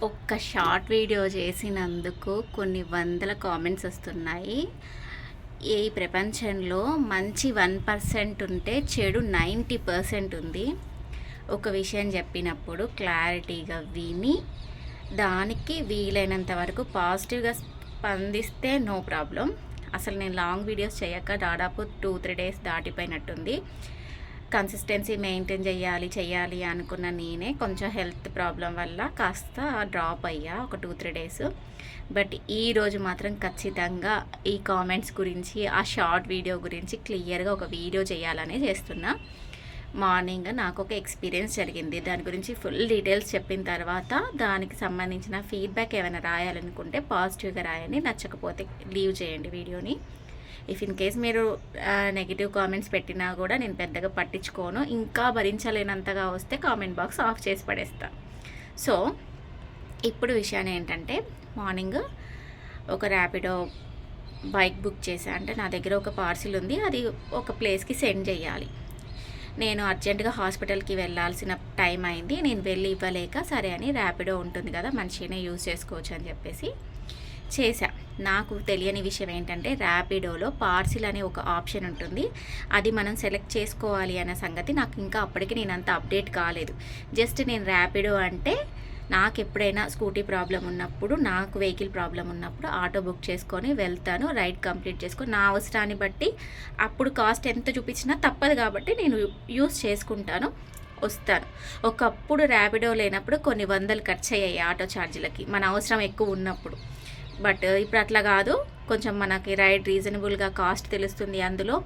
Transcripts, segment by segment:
ఒక్క short video చేసినందుకు కొన్ని వందల కామెంట్స్ వస్తున్నాయి. ఈ ప్రపంచంలో మంచి 1% ఉంటే చెడు 90% ఉంది. ఒక విషయం చెప్పినప్పుడు క్లారిటీగా విని దానికి వీలైనంత వరకు పాజిటివ్గా స్పందిస్తే నో ప్రాబ్లం. అసలు నేను లాంగ్ వీడియోస్ చేయక దాదాపు 2-3 డేస్ దాటిపోయినట్టుంది. కన్సిస్టెన్సీ మెయింటైన్ చేయాలి అనుకున్న నేనే కొంచెం హెల్త్ ప్రాబ్లం వల్ల కాస్త డ్రాప్ అయ్యా ఒక 2-3 డేస్. బట్ ఈరోజు మాత్రం ఖచ్చితంగా ఈ కామెంట్స్ గురించి, ఆ షార్ట్ వీడియో గురించి క్లియర్గా ఒక వీడియో చేయాలనే చేస్తున్నా. మార్నింగ్ నాకు ఒక ఎక్స్పీరియన్స్ జరిగింది. దాని గురించి ఫుల్ డీటెయిల్స్ చెప్పిన తర్వాత దానికి సంబంధించిన ఫీడ్బ్యాక్ ఏమైనా రాయాలనుకుంటే పాజిటివ్గా రాయండి, నచ్చకపోతే లీవ్ చేయండి వీడియోని. ఇఫ్ ఇన్ కేస్ మీరు నెగిటివ్ కామెంట్స్ పెట్టినా కూడా నేను పెద్దగా పట్టించుకోను. ఇంకా భరించలేనంతగా వస్తే కామెంట్ బాక్స్ ఆఫ్ చేసి పడేస్తాను. సో ఇప్పుడు విషయాన్ని ఏంటంటే, మార్నింగ్ ఒక ర్యాపిడో బైక్ బుక్ చేశాను. అంటే నా దగ్గర ఒక పార్సిల్ ఉంది, అది ఒక ప్లేస్కి సెండ్ చేయాలి. నేను అర్జెంటుగా హాస్పిటల్కి వెళ్ళాల్సిన టైం అయింది. నేను వెళ్ళి ఇవ్వలేక సరే అని ర్యాపిడో ఉంటుంది కదా, మంచిగానే యూజ్ చేసుకోవచ్చు అని చెప్పేసి చేశా. నాకు తెలియని విషయం ఏంటంటే, ర్యాపిడోలో పార్సిల్ అనే ఒక ఆప్షన్ ఉంటుంది. అది మనం సెలెక్ట్ చేసుకోవాలి అనే సంగతి నాకు ఇంకా అప్పటికి నేను అంత అప్డేట్ కాలేదు. జస్ట్ నేను ర్యాపిడో అంటే నాకు ఎప్పుడైనా స్కూటీ ప్రాబ్లం ఉన్నప్పుడు, నాకు వెహికల్ ప్రాబ్లం ఉన్నప్పుడు ఆటో బుక్ చేసుకొని వెళ్తాను, రైడ్ కంప్లీట్ చేసుకొని నా అవసరాన్ని బట్టి అప్పుడు కాస్ట్ ఎంత చూపించినా తప్పదు కాబట్టి నేను యూస్ చేసుకుంటాను, వస్తాను. ఒకప్పుడు ర్యాపిడో లేనప్పుడు కొన్ని వందలు ఖర్చు అయ్యాయి ఆటో ఛార్జీలకి, మన అవసరం ఎక్కువ ఉన్నప్పుడు. బట్ ఇప్పుడు అట్లా కాదు, కొంచెం మనకి రైడ్ రీజనబుల్గా కాస్ట్ తెలుస్తుంది అందులో.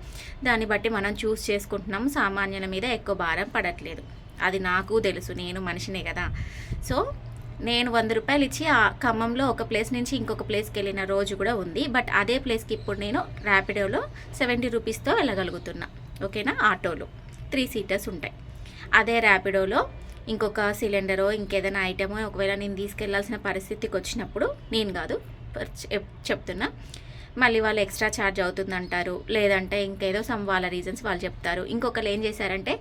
దాన్ని బట్టి మనం చూస్ చేసుకుంటున్నాం. సామాన్యుల మీద ఎక్కువ భారం పడట్లేదు, అది నాకు తెలుసు, నేను మనిషినే కదా. సో నేను 100 రూపాయలు ఇచ్చి ఆ ఖమ్మంలో ఒక ప్లేస్ నుంచి ఇంకొక ప్లేస్కి వెళ్ళిన రోజు కూడా ఉంది. బట్ అదే ప్లేస్కి ఇప్పుడు నేను ర్యాపిడోలో 70 రూపీస్తో వెళ్ళగలుగుతున్నా. ఓకేనా? ఆటోలో 3 సీటర్స్ ఉంటాయి. అదే ర్యాపిడోలో ఇంకొక సిలిండరో ఇంకేదైనా ఐటమో ఒకవేళ నేను తీసుకెళ్లాల్సిన పరిస్థితికి వచ్చినప్పుడు, నేను కాదు చెప్తున్నా, మళ్ళీ వాళ్ళు ఎక్స్ట్రా ఛార్జ్ అవుతుందంటారు, లేదంటే ఇంకేదో వాళ్ళ రీజన్స్ వాళ్ళు చెప్తారు. ఇంకొకరు ఏం చేశారంటే,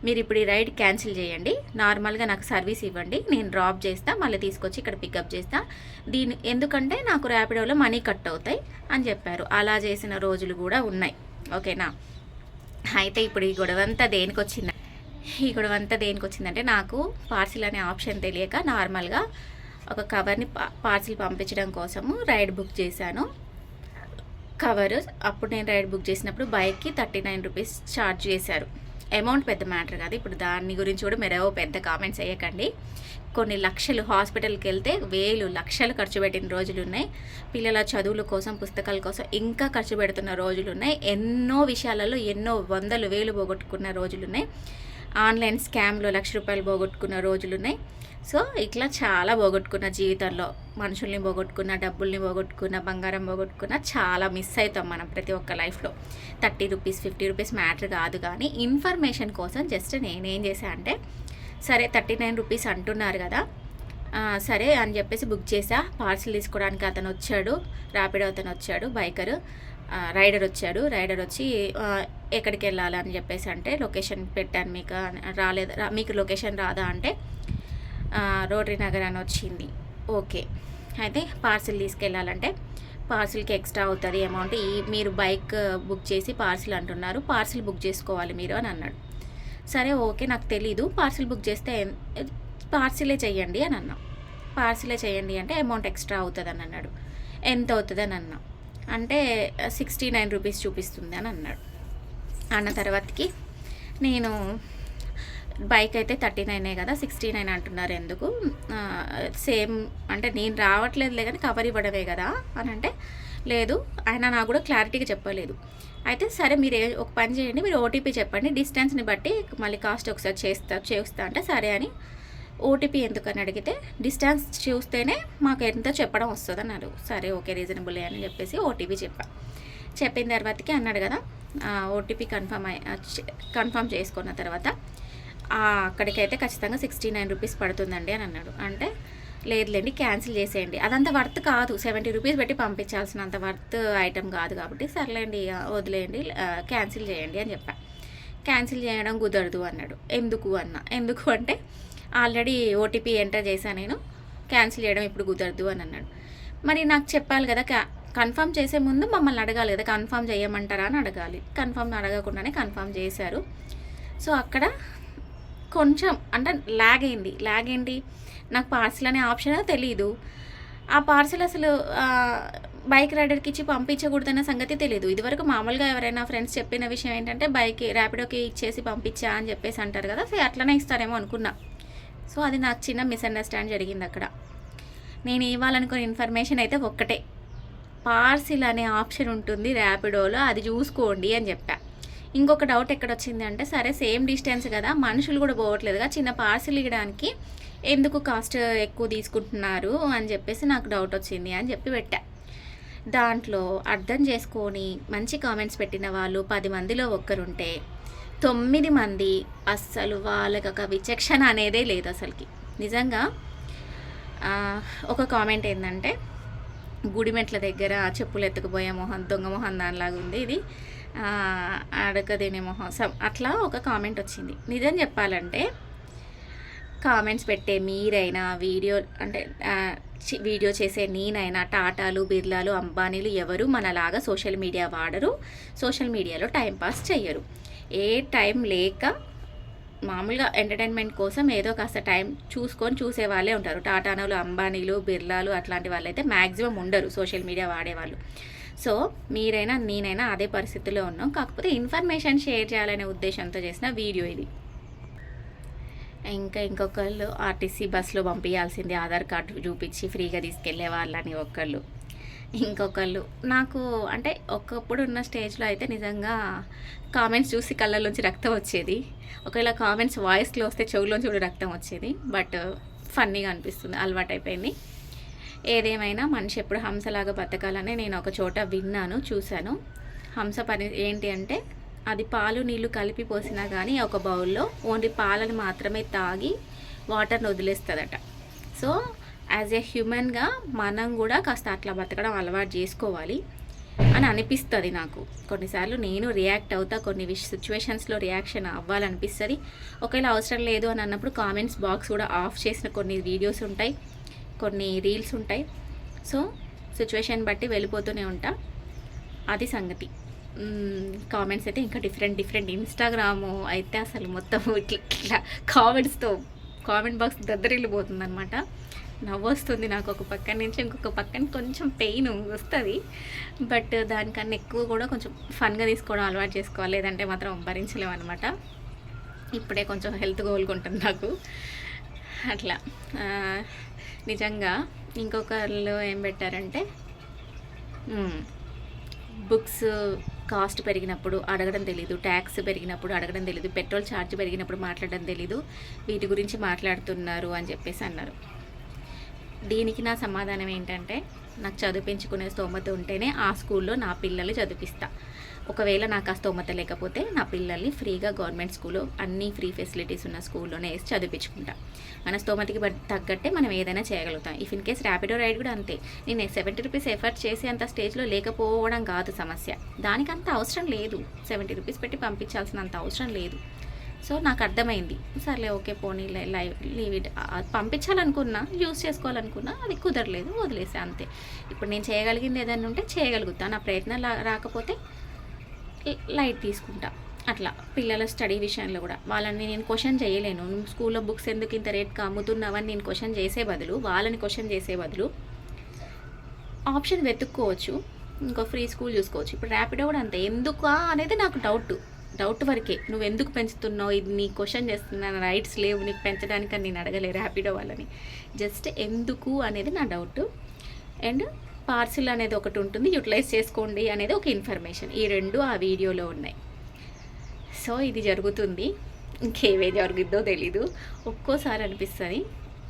మీరు ఇప్పుడు ఈ రైడ్ క్యాన్సిల్ చేయండి, నార్మల్గా నాకు సర్వీస్ ఇవ్వండి, నేను డ్రాప్ చేస్తా, మళ్ళీ తీసుకొచ్చి ఇక్కడ పికప్ చేస్తా, ఎందుకంటే నాకు ర్యాపిడోలో మనీ కట్ అవుతాయి అని చెప్పారు. అలా చేసిన రోజులు కూడా ఉన్నాయి. ఓకేనా? అయితే ఇప్పుడు ఈ గొడవంతా దేనికి వచ్చిందంటే, నాకు పార్సిల్ అనే ఆప్షన్ తెలియక నార్మల్గా ఒక కవర్ని పార్సిల్ పంపించడం కోసము రైడ్ బుక్ చేశాను. కవర్ అప్పుడు నేను రైడ్ బుక్ చేసినప్పుడు బైక్కి 39 రూపీస్ ఛార్జ్ చేశారు. అమౌంట్ పెద్ద మ్యాటర్ కాదు. ఇప్పుడు దాని గురించి కూడా మీరు పెద్ద కామెంట్స్ వేయకండి. కొన్ని లక్షలు, హాస్పిటల్కి వెళ్తే వేలు లక్షలు ఖర్చు పెట్టిన రోజులు ఉన్నాయి. పిల్లల చదువుల కోసం, పుస్తకాల కోసం ఇంకా ఖర్చు పెడుతున్న రోజులు ఉన్నాయి. ఎన్నో విషయాలలో ఎన్నో వందలు వేలు పోగొట్టుకున్న రోజులు ఉన్నాయి. ఆన్లైన్ స్కామ్లో 1,00,000 రూపాయలు పోగొట్టుకున్న రోజులు ఉన్నాయి. సో ఇట్లా చాలా పోగొట్టుకున్న, జీవితంలో మనుషుల్ని పోగొట్టుకున్న, డబ్బుల్ని పోగొట్టుకున్న, బంగారం పోగొట్టుకున్న, చాలా మిస్ అవుతాం మనం ప్రతి ఒక్క లైఫ్లో. 30 రూపీస్ 50 రూపీస్ మ్యాటర్ కాదు. కానీ ఇన్ఫర్మేషన్ కోసం జస్ట్ నేనేం చేశాను అంటే, సరే 39 రూపీస్ అంటున్నారు కదా, సరే అని చెప్పేసి బుక్ చేసా. పార్సిల్ తీసుకోవడానికి అతను వచ్చాడు, ర్యాపిడో అతను వచ్చాడు, బైకరు రైడర్ వచ్చాడు. రైడర్ వచ్చి ఎక్కడికి వెళ్ళాలని చెప్పేసి అంటే, లొకేషన్ పెట్టాను, మీకు రాలేదా, మీకు లొకేషన్ రాదా అంటే రోటరీ నగర్ అని వచ్చింది. ఓకే, అయితే పార్సిల్ తీసుకెళ్ళాలంటే పార్సిల్కి ఎక్స్ట్రా అవుతుంది అమౌంట్, మీరు బైక్ బుక్ చేసి పార్సిల్ అంటున్నారు, పార్సిల్ బుక్ చేసుకోవాలి మీరు అని అన్నాడు. సరే ఓకే, నాకు తెలీదు, పార్సిల్ బుక్ చేస్తే పార్సిలే చెయ్యండి అని అన్నా. పార్సిలే చేయండి అంటే అమౌంట్ ఎక్స్ట్రా అవుతుంది అని అన్నాడు. ఎంత అవుతుంది అని అన్నా అంటే 69 రూపీస్ చూపిస్తుంది అని అన్నాడు. అన్న తర్వాతకి నేను బైక్ అయితే 39 కదా, 69 అంటున్నారు ఎందుకు, సేమ్ అంటే నేను రావట్లేదులే కానీ కవర్ ఇవ్వడమే కదా అని అంటే, లేదు ఆయన నాకు కూడా క్లారిటీగా చెప్పలేదు. అయితే సరే మీరు ఒక పని చేయండి, మీరు ఓటీపీ చెప్పండి, డిస్టెన్స్ని బట్టి మళ్ళీ కాస్ట్ ఒకసారి చేస్తా అంటే సరే అని. ఓటీపీ ఎందుకని అడిగితే, డిస్టెన్స్ చూస్తేనే మాకు ఎంత చెప్పడం వస్తుంది అన్నారు. సరే ఓకే, రీజనబుల్ అని చెప్పేసి ఓటీపీ చెప్పిన తర్వాతకి అన్నాడు కదా, ఓటీపీ కన్ఫర్మ్ చేసుకున్న తర్వాత అక్కడికైతే ఖచ్చితంగా 69 రూపీస్ పడుతుందండి అని అన్నాడు. అంటే లేదులేండి క్యాన్సిల్ చేసేయండి, అదంత వర్త్ కాదు, 70 రూపీస్ పెట్టి పంపించాల్సినంత వర్త్ ఐటమ్ కాదు కాబట్టి సర్లేండి వదిలేయండి, క్యాన్సిల్ చేయండి అని చెప్పా. క్యాన్సిల్ చేయడం కుదరదు అన్నాడు. ఎందుకు అంటే ఆల్రెడీ ఓటీపీ ఎంటర్ చేశాను నేను, క్యాన్సిల్ చేయడం ఇప్పుడు కుదరదు అని అన్నాడు. మరి నాకు చెప్పాలి కదా, కన్ఫర్మ్ చేసే ముందు మమ్మల్ని అడగాలి కదా, కన్ఫర్మ్ చేయమంటారా అని అడగాలి. కన్ఫర్మ్ అడగకుండానే కన్ఫర్మ్ చేశారు. సో అక్కడ కొంచెం అంటే ల్యాగ్ ఏంటి, నాకు పార్సిల్ అనే ఆప్షన్ తెలియదు. ఆ పార్సిల్ అసలు బైక్ రైడర్కి ఇచ్చి పంపించకూడదన్న సంగతి తెలియదు. ఇదివరకు మామూలుగా ఎవరైనా ఫ్రెండ్స్ చెప్పిన విషయం ఏంటంటే బైక్ ర్యాపిడోకి ఇచ్చేసి పంపించా అని చెప్పేసి అంటారు కదా, సో అట్లనే ఇస్తారేమో అనుకున్నా. సో అది నాకు చిన్న మిస్అండర్స్టాండ్ జరిగింది అక్కడ. నేను ఇవ్వాలనుకున్న ఇన్ఫర్మేషన్ అయితే ఒక్కటే, పార్సిల్ అనే ఆప్షన్ ఉంటుంది ర్యాపిడోలో, అది చూసుకోండి అని చెప్పా. ఇంకొక డౌట్ ఎక్కడొచ్చింది అంటే, సరే సేమ్ డిస్టెన్స్ కదా, మనుషులు కూడా పోవట్లేదుగా, చిన్న పార్సిల్ ఇవ్వడానికి ఎందుకు కాస్ట్ ఎక్కువ తీసుకుంటున్నారు అని చెప్పేసి నాకు డౌట్ వచ్చింది అని చెప్పి పెట్టా. దాంట్లో అర్థం చేసుకొని మంచి కామెంట్స్ పెట్టిన వాళ్ళు 10 మందిలో ఒక్కరుంటే 9 మంది అస్సలు వాళ్ళకి ఒక విచక్షణ అనేదే లేదు అసలుకి. నిజంగా ఒక కామెంట్ ఏంటంటే, గుడిమెట్ల దగ్గర చెప్పులు ఎత్తుకుపోయే మొహం, దొంగ మొహం దానిలాగా ఉంది ఇది, అడగదేనే మొహం, అట్లా ఒక కామెంట్ వచ్చింది. నిజం చెప్పాలంటే కామెంట్స్ పెట్టే మీరైనా, వీడియో చేసే నేనైనా, టాటాలు, బిర్లాలు, అంబానీలు ఎవరు మనలాగా సోషల్ మీడియా వాడరు, సోషల్ మీడియాలో టైంపాస్ చెయ్యరు. ఏ టైం లేక మామూలుగా ఎంటర్టైన్మెంట్ కోసం ఏదో కాస్త టైం చూసుకొని చూసే వాళ్ళే ఉంటారు. టాటానులు, అంబానీలు, బిర్లాలు అట్లాంటి వాళ్ళైతే మ్యాక్సిమం ఉండరు సోషల్ మీడియా వాడేవాళ్ళు. సో మీరైనా నేనైనా అదే పరిస్థితిలో ఉన్నాం. కాకపోతే ఇన్ఫర్మేషన్ షేర్ చేయాలనే ఉద్దేశంతో చేసిన వీడియో ఇది. ఇంకొకళ్ళు ఆర్టీసీ బస్సులో పంపించాల్సింది ఆధార్ కార్డు చూపించి ఫ్రీగా తీసుకెళ్లే వాళ్ళని ఒకళ్ళు. ఇంకొకళ్ళు నాకు అంటే ఒకప్పుడు ఉన్న స్టేజ్లో అయితే నిజంగా కామెంట్స్ చూసి కళ్ళల్లోంచి రక్తం వచ్చేది. ఒకవేళ కామెంట్స్ వాయిస్లో వస్తే చెవుల్లోంచి కూడా రక్తం వచ్చేది. బట్ ఫన్నీగా అనిపిస్తుంది, అలవాటు అయిపోయింది. ఏదేమైనా మనిషి ఎప్పుడు హంసలాగా బతకాలని నేను ఒక చోట విన్నాను, చూశాను. హంస పని ఏంటి అంటే, అది పాలు నీళ్లు కలిపి పోసినా కానీ ఒక బౌల్లో ఓన్లీ పాలను మాత్రమే తాగి వాటర్ని వదిలేస్తుందట. సో యాజ్ ఏ హ్యూమన్గా మనం కూడా కాస్త అట్లా బతకడం అలవాటు చేసుకోవాలి అని అనిపిస్తుంది నాకు. కొన్నిసార్లు నేను రియాక్ట్ అవుతా, కొన్ని సిచ్యువేషన్స్లో రియాక్షన్ అవ్వాలనిపిస్తుంది. ఒకవేళ అవసరం లేదు అని అన్నప్పుడు కామెంట్స్ బాక్స్ కూడా ఆఫ్ చేసిన కొన్ని వీడియోస్ ఉంటాయి, కొన్ని రీల్స్ ఉంటాయి. సో సిచ్యువేషన్ బట్టి వెళ్ళిపోతూనే ఉంటా, అది సంగతి. కామెంట్స్ అయితే ఇంకా డిఫరెంట్ ఇన్స్టాగ్రాము అయితే అసలు మొత్తం ఇట్లా కామెంట్స్తో కామెంట్ బాక్స్ దద్దరిల్లిపోతుంది అనమాట. నవ్వు వస్తుంది నాకు ఒక పక్కన నుంచి, ఇంకొక పక్కన కొంచెం పెయిన్ వస్తుంది. బట్ దానికన్నా ఎక్కువ కూడా కొంచెం ఫన్గా తీసుకోవడం అలవాటు చేసుకోవాలి, లేదంటే మాత్రం భరించలేము అనమాట. ఇప్పుడే కొంచెం హెల్త్ కోలుకుంటుంది నాకు అట్లా. నిజంగా ఇంకొకళ్ళు ఏం పెట్టారంటే, బుక్స్ కాస్ట్ పెరిగినప్పుడు అడగడం తెలీదు, ట్యాక్స్ పెరిగినప్పుడు అడగడం తెలీదు, పెట్రోల్ ఛార్జ్ పెరిగినప్పుడు మాట్లాడడం తెలీదు, వీటి గురించి మాట్లాడుతున్నారు అని చెప్పేసి అన్నారు. దీనికి నా సమాధానం ఏంటంటే, నాకు చదివించుకునే స్తోమత ఉంటేనే ఆ స్కూల్లో నా పిల్లల్ని చదివిస్తా. ఒకవేళ నాకు ఆ స్తోమత లేకపోతే నా పిల్లల్ని ఫ్రీగా గవర్నమెంట్ స్కూల్లో అన్ని ఫ్రీ ఫెసిలిటీస్ ఉన్న స్కూల్లోనే వేసి చదివించుకుంటా. మన స్తోమతికి తగ్గట్టే మనం ఏదైనా చేయగలుగుతాం. If in case Rapido ride కూడా అంతే. నేను 70 రూపీస్ ఎఫర్ట్ చేసి అంత స్టేజ్లో లేకపోవడం కాదు సమస్య, దానికంత అవసరం లేదు. 70 రూపీస్ పెట్టి పంపించాల్సినంత అవసరం లేదు. సో నాకు అర్థమైంది, సర్లే ఓకే పోనీ లీవ్ ఇట్. పంపించాలనుకున్నా, యూస్ చేసుకోవాలనుకున్నా, అది కుదరలేదు, వదిలేసా అంతే. ఇప్పుడు నేను చేయగలిగింది ఏదైనా ఉంటే చేయగలుగుతా, నా ప్రయత్నం రాకపోతే లైట్ తీసుకుంటా. అట్లా పిల్లల స్టడీ విషయంలో కూడా వాళ్ళని నేను క్వశ్చన్ చేయలేను. స్కూల్లో బుక్స్ ఎందుకు ఇంత రేట్కి అమ్ముతున్నావని నేను క్వశ్చన్ చేసే బదులు, వాళ్ళని క్వశ్చన్ చేసే బదులు ఆప్షన్ వెతుక్కోవచ్చు, ఇంకో ఫ్రీ స్కూల్ చూసుకోవచ్చు. ఇప్పుడు ర్యాపిడో కూడా అంతే. ఎందుకు అనేది నాకు డౌట్ వరకే. నువ్వు ఎందుకు పెంచుతున్నావు, ఇది నీ క్వశ్చన్ చేస్తున్నాను, రైట్స్ లేవు నీకు పెంచడానికి అని నేను అడగలే ర్యాపిడో వాళ్ళని. జస్ట్ ఎందుకు అనేది నా డౌట్. అండ్ పార్సిల్ అనేది ఒకటి ఉంటుంది, యూటిలైజ్ చేసుకోండి అనేది ఒక ఇన్ఫర్మేషన్. ఈ రెండు ఆ వీడియోలో ఉన్నాయి. సో ఇది జరుగుతుంది, ఇంకేవే జరుగుద్దో తెలీదు. ఒక్కోసారి అనిపిస్తుంది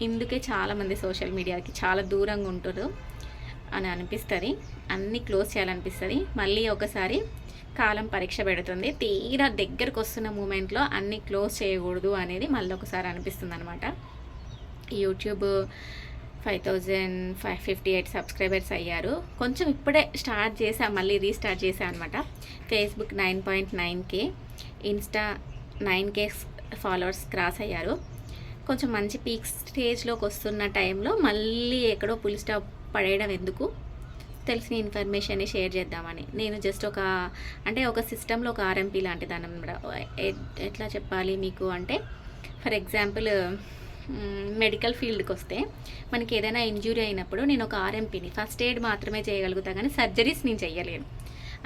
ఇందుకే చాలామంది సోషల్ మీడియాకి చాలా దూరంగా ఉంటారు అని అనిపిస్తుంది. అన్నీ క్లోజ్ చేయాలనిపిస్తుంది. మళ్ళీ ఒకసారి కాలం పరీక్ష పెడుతుంది. తీరా దగ్గరకు వస్తున్న మూమెంట్లో అన్నీ క్లోజ్ చేయకూడదు అనేది మళ్ళీ ఒకసారి అనిపిస్తుంది అనమాట. యూట్యూబ్ 5558 సబ్స్క్రైబర్స్ అయ్యారు. కొంచెం ఇప్పుడే స్టార్ట్ చేసా, మళ్ళీ రీస్టార్ట్ చేసా అనమాట. Facebook 9.9K, Insta 9K followers cross అయ్యారు. కొంచెం మంచి పీక్ స్టేజ్లోకి వస్తున్న టైంలో మళ్ళీ ఎక్కడో పులి స్టాప్ పడేయడం ఎందుకు, తెలిసిన ఇన్ఫర్మేషన్ని షేర్ చేద్దామని. నేను జస్ట్ ఒక సిస్టంలో ఒక ఆర్ఎంపీ లాంటిది అనమాట. ఎట్లా చెప్పాలి మీకు అంటే, ఫర్ ఎగ్జాంపుల్ మెడికల్ ఫీల్డ్కి వస్తే మనకి ఏదైనా ఇంజ్యూరీ అయినప్పుడు నేను ఒక ఆర్ఎంపీని, ఫస్ట్ ఎయిడ్ మాత్రమే చేయగలుగుతా కానీ సర్జరీస్ నేను చేయలేను.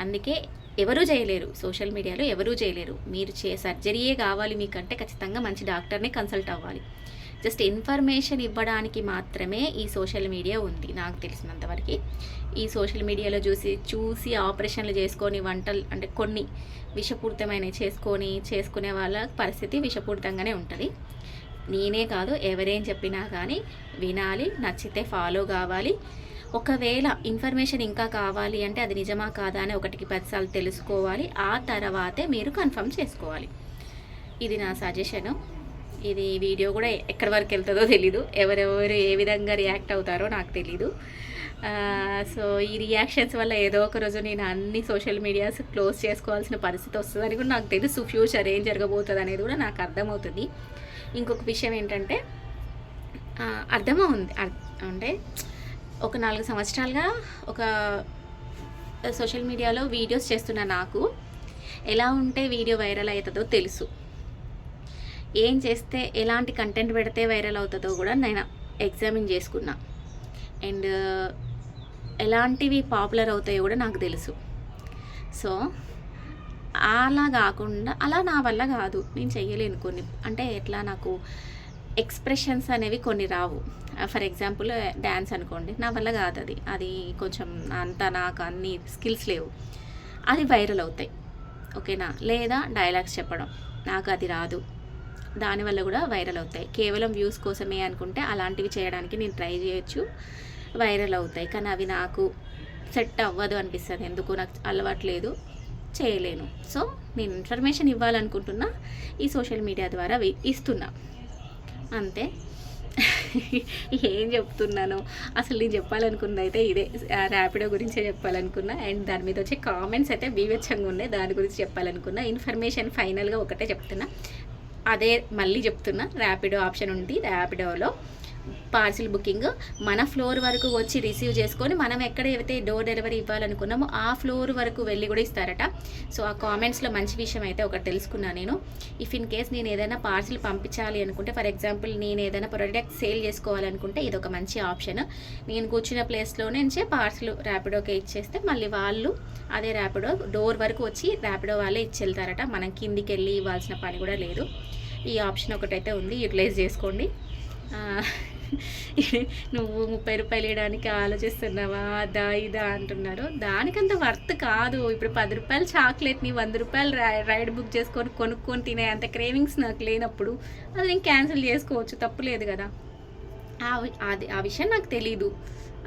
అందుకే ఎవరూ చేయలేరు, సోషల్ మీడియాలో ఎవరూ చేయలేరు. మీరు సర్జరీయే కావాలి మీకంటే ఖచ్చితంగా మంచి డాక్టర్ని కన్సల్ట్ అవ్వాలి. జస్ట్ ఇన్ఫర్మేషన్ ఇవ్వడానికి మాత్రమే ఈ సోషల్ మీడియా ఉంది నాకు తెలిసినంతవరకు. ఈ సోషల్ మీడియాలో చూసి ఆపరేషన్లు చేసుకొని వంటలు అంటే కొన్ని విషపూరితమైనవి చేసుకునే వాళ్ళ పరిస్థితి విషపూరితంగానే ఉంటుంది. నేనే కాదు, ఎవరేం చెప్పినా కానీ వినాలి, నచ్చితే ఫాలో కావాలి. ఒకవేళ ఇన్ఫర్మేషన్ ఇంకా కావాలి అంటే అది నిజమా కాదా అని 1కి 10 సార్లు తెలుసుకోవాలి. ఆ తర్వాతే మీరు కన్ఫర్మ్ చేసుకోవాలి. ఇది నా సజెషను. ఇది వీడియో కూడా ఎక్కడి వరకు వెళ్తుందో తెలీదు, ఎవరెవరు ఏ విధంగా రియాక్ట్ అవుతారో నాకు తెలీదు. సో ఈ రియాక్షన్స్ వల్ల ఏదో ఒక రోజు నేను అన్ని సోషల్ మీడియాస్ క్లోజ్ చేసుకోవాల్సిన పరిస్థితి వస్తుందని కూడా నాకు తెలుసు. ఫ్యూచర్ ఏం జరగబోతుంది అనేది కూడా నాకు అర్థమవుతుంది. ఇంకొక విషయం ఏంటంటే, అర్థమవుంది అంటే ఒక 4 సంవత్సరాలుగా ఒక సోషల్ మీడియాలో వీడియోస్ చేస్తున్న నాకు ఎలా ఉంటే వీడియో వైరల్ అవుతుందో తెలుసు. ఏం చేస్తే ఎలాంటి కంటెంట్ పెడితే వైరల్ అవుతుందో కూడా నేను ఎగ్జామిన్ చేసుకున్నా. అండ్ ఎలాంటివి పాపులర్ అవుతాయో కూడా నాకు తెలుసు. సో అలా కాకుండా, అలా నా వల్ల కాదు, నేను చెయ్యలేను కొన్ని. అంటే ఎట్లా, నాకు ఎక్స్ప్రెషన్స్ అనేవి కొన్ని రావు. ఫర్ ఎగ్జాంపుల్ డ్యాన్స్ అనుకోండి, నా వల్ల కాదు అది కొంచెం నాకు అన్ని స్కిల్స్ లేవు, అది వైరల్ అవుతాయి. ఓకేనా? లేదా డైలాగ్స్ చెప్పడం, నాకు అది రాదు, దానివల్ల కూడా వైరల్ అవుతాయి. కేవలం వ్యూస్ కోసమే అనుకుంటే అలాంటివి చేయడానికి నేను ట్రై చేయొచ్చు, వైరల్ అవుతాయి. కానీ అవి నాకు సెట్ అవ్వదు అనిపిస్తుంది. ఎందుకు నాకు అలవాట్లేదు, చేయలేను. సో నేను ఇన్ఫర్మేషన్ ఇవ్వాలనుకుంటున్నా, ఈ సోషల్ మీడియా ద్వారా ఇస్తున్నా, అంతే. ఏం చెప్తున్నాను అసలు, నేను చెప్పాలనుకున్నది అయితే ఇదే, ర్యాపిడో గురించే చెప్పాలనుకున్నా. అండ్ దాని మీద వచ్చే కామెంట్స్ అయితే బీభత్సంగా ఉన్నాయి, దాని గురించి చెప్పాలనుకున్నా. ఇన్ఫర్మేషన్ ఫైనల్గా ఒకటే చెప్తున్నా, అదే మళ్ళీ చెప్తున్నా. ర్యాపిడో ఆప్షన్ ఉంది. ర్యాపిడోలో పార్సిల్ బుకింగ్ మన ఫ్లోర్ వరకు వచ్చి రిసీవ్ చేసుకొని మనం ఎక్కడైతే డోర్ డెలివరీ ఇవ్వాలనుకున్నామో ఆ ఫ్లోర్ వరకు వెళ్ళి కూడా ఇస్తారట. సో ఆ కామెంట్స్లో మంచి విషయం అయితే ఒకటి తెలుసుకున్నాను నేను. ఇఫ్ ఇన్ కేస్ నేను ఏదైనా పార్సిల్ పంపించాలి అనుకుంటే, ఫర్ ఎగ్జాంపుల్ నేను ఏదైనా ప్రొడక్ట్ సేల్ చేసుకోవాలనుకుంటే ఇది ఒక మంచి ఆప్షన్. నేను కూర్చున్న ప్లేస్లోనే పార్సిల్ ర్యాపిడోకి ఇచ్చేస్తే మళ్ళీ వాళ్ళు అదే ర్యాపిడో డోర్ వరకు వచ్చి ర్యాపిడో వాళ్ళే ఇచ్చి వెళ్తారట. మనం కిందికి వెళ్ళి ఇవ్వాల్సిన పని కూడా లేదు. ఈ ఆప్షన్ ఒకటైతే ఉంది, యూటిలైజ్ చేసుకోండి. నువ్వు 30 రూపాయలు ఇవ్వడానికి ఆలోచిస్తున్నావా, అదా ఇదా అంటున్నారు. దానికంత వర్త్ కాదు. ఇప్పుడు 10 రూపాయలు చాక్లెట్ని 100 రూపాయలు రైడ్ బుక్ చేసుకొని కొనుక్కొని తినే అంత క్రేవింగ్స్ నాకు లేనప్పుడు అది నేను క్యాన్సిల్ చేసుకోవచ్చు, తప్పులేదు కదా. ఆ విషయం నాకు తెలీదు,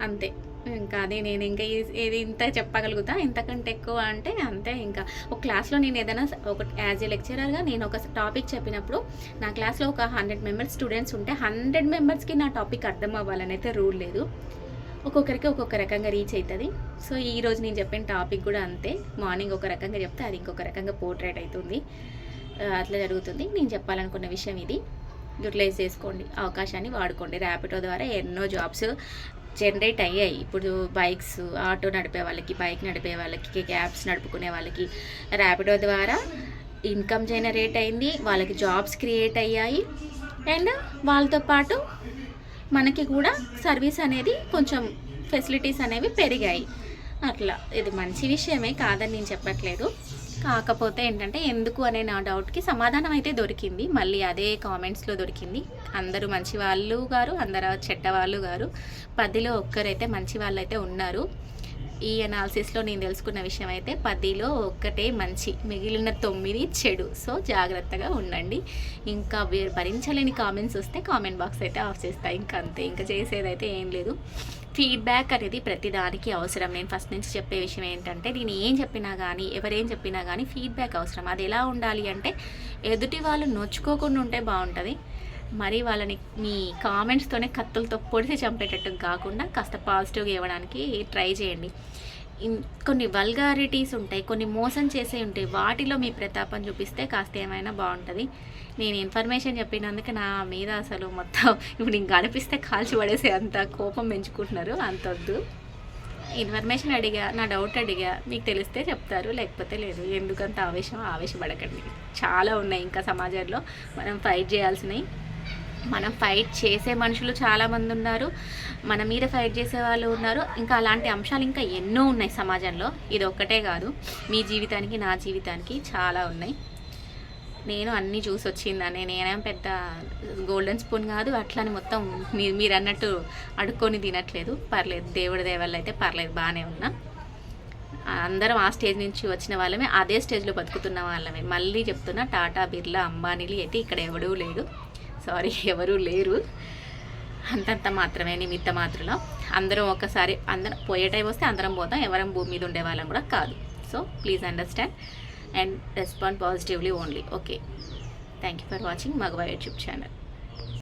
అంతే. ఇంకా అది నేను ఇంకా ఏది ఇంత చెప్పగలుగుతా, ఇంతకంటే ఎక్కువ అంటే అంతే. ఇంకా ఒక క్లాస్లో నేను ఏదైనా ఒక యాజ్ ఏ లెక్చరర్గా నేను ఒక టాపిక్ చెప్పినప్పుడు నా క్లాస్లో ఒక 100 మెంబర్స్ స్టూడెంట్స్ ఉంటే 100 మెంబర్స్కి నా టాపిక్ అర్థం అవ్వాలని అయితే రూల్ లేదు. ఒక్కొక్కరికి ఒక్కొక్క రకంగా రీచ్ అవుతుంది. సో ఈరోజు నేను చెప్పిన టాపిక్ కూడా అంతే. మార్నింగ్ ఒక రకంగా చెప్తే అది ఇంకొక రకంగా పోర్ట్రేట్ అవుతుంది, అట్లా జరుగుతుంది. నేను చెప్పాలనుకున్న విషయం ఇది. యూటిలైజ్ చేసుకోండి, అవకాశాన్ని వాడుకోండి. ర్యాపిడో ద్వారా ఎన్నో జాబ్స్ జనరేట్ అయ్యాయి. ఇప్పుడు బైక్స్, ఆటో నడిపే వాళ్ళకి, బైక్ నడిపే వాళ్ళకి, క్యాబ్స్ నడుపుకునే వాళ్ళకి ర్యాపిడో ద్వారా ఇన్కమ్ జనరేట్ అయింది, వాళ్ళకి జాబ్స్ క్రియేట్ అయ్యాయి. అండ్ వాళ్ళతో పాటు మనకి కూడా సర్వీస్ అనేది కొంచెం ఫెసిలిటీస్ అనేవి పెరిగాయి. అట్లా ఇది మంచి విషయమే, కాదని నేను చెప్పట్లేదు. కాకపోతే ఏంటంటే ఎందుకు అనే నా డౌట్కి సమాధానం అయితే దొరికింది. మళ్ళీ అదే కామెంట్స్లో దొరికింది. అందరూ మంచి వాళ్ళు గారు, అందరూ చెడ్డ వాళ్ళు గారు, 10లో ఒక్కరైతే మంచి వాళ్ళు అయితే ఉన్నారు. ఈ అనాలిసిస్లో నేను తెలుసుకున్న విషయం అయితే 10లో ఒక్కటే మంచి, మిగిలిన 9 చెడు. సో జాగ్రత్తగా ఉండండి. ఇంకా భరించలేని కామెంట్స్ వస్తే కామెంట్ బాక్స్ అయితే ఆఫ్ చేస్తాయి, ఇంకా అంతే. ఇంకా చేసేదైతే ఏం లేదు. ఫీడ్బ్యాక్ అనేది ప్రతిదానికి అవసరం. నేను ఫస్ట్ నుంచి చెప్పే విషయం ఏంటంటే, నేను ఏం చెప్పినా కానీ ఎవరేం చెప్పినా కానీ ఫీడ్బ్యాక్ అవసరం. అది ఎలా ఉండాలి అంటే, ఎదుటి వాళ్ళు నొచ్చుకోకుండా ఉంటే బాగుంటుంది. మరి వాళ్ళని మీ కామెంట్స్తోనే కత్తులతో పొడిసి చంపేటట్టు కాకుండా కాస్త పాజిటివ్గా ఇవ్వడానికి ట్రై చేయండి. కొన్ని వల్గారిటీస్ ఉంటాయి, కొన్ని మోసం చేసే ఉంటాయి. వాటిలో మీ ప్రతాపం చూపిస్తే కాస్త ఏమైనా బాగుంటుంది. నేను ఇన్ఫర్మేషన్ చెప్పినందుకు నా మీద అసలు మొత్తం ఇప్పుడు నేను కనిపిస్తే కాల్చి పడేసే అంత కోపం పెంచుకుంటున్నారు. అంత వద్దు. ఇన్ఫర్మేషన్ అడిగా, నా డౌట్ అడిగా, మీకు తెలిస్తే చెప్తారు, లేకపోతే లేదు. ఎందుకంత ఆవేశపడకండి. చాలా ఉన్నాయి ఇంకా సమాజంలో మనం ఫైట్ చేయాల్సినవి. మనం ఫైట్ చేసే మనుషులు చాలామంది ఉన్నారు, మన మీద ఫైట్ చేసే వాళ్ళు ఉన్నారు. ఇంకా అలాంటి అంశాలు ఇంకా ఎన్నో ఉన్నాయి సమాజంలో. ఇది ఒక్కటే కాదు, మీ జీవితానికి నా జీవితానికి చాలా ఉన్నాయి. నేను అన్నీ చూసి వచ్చిందని, నేనేం పెద్ద గోల్డెన్ స్పూన్ కాదు. అట్లని మొత్తం మీరు అన్నట్టు అడుక్కొని తినట్లేదు. పర్లేదు, దేవుడి దేవల్ల అయితే పర్లేదు, బాగానే ఉన్నా. అందరం ఆ స్టేజ్ నుంచి వచ్చిన వాళ్ళమే, అదే స్టేజ్లో బతుకుతున్న వాళ్ళమే. మళ్ళీ చెప్తున్నా, టాటా, బిర్లా, అంబానీలు అయితే ఇక్కడ ఎవడూ లేడు. సారీ, ఎవరూ లేరు. అంతంత మాత్రమే, నిమిత్త మాత్రలో. అందరం ఒకసారి అందరం పోయే టైం వస్తే అందరం పోతాం. ఎవరం భూమి మీద ఉండే వాళ్ళం కూడా కాదు. So please understand and respond positively only. Okay, thank you for watching Magva YouTube channel.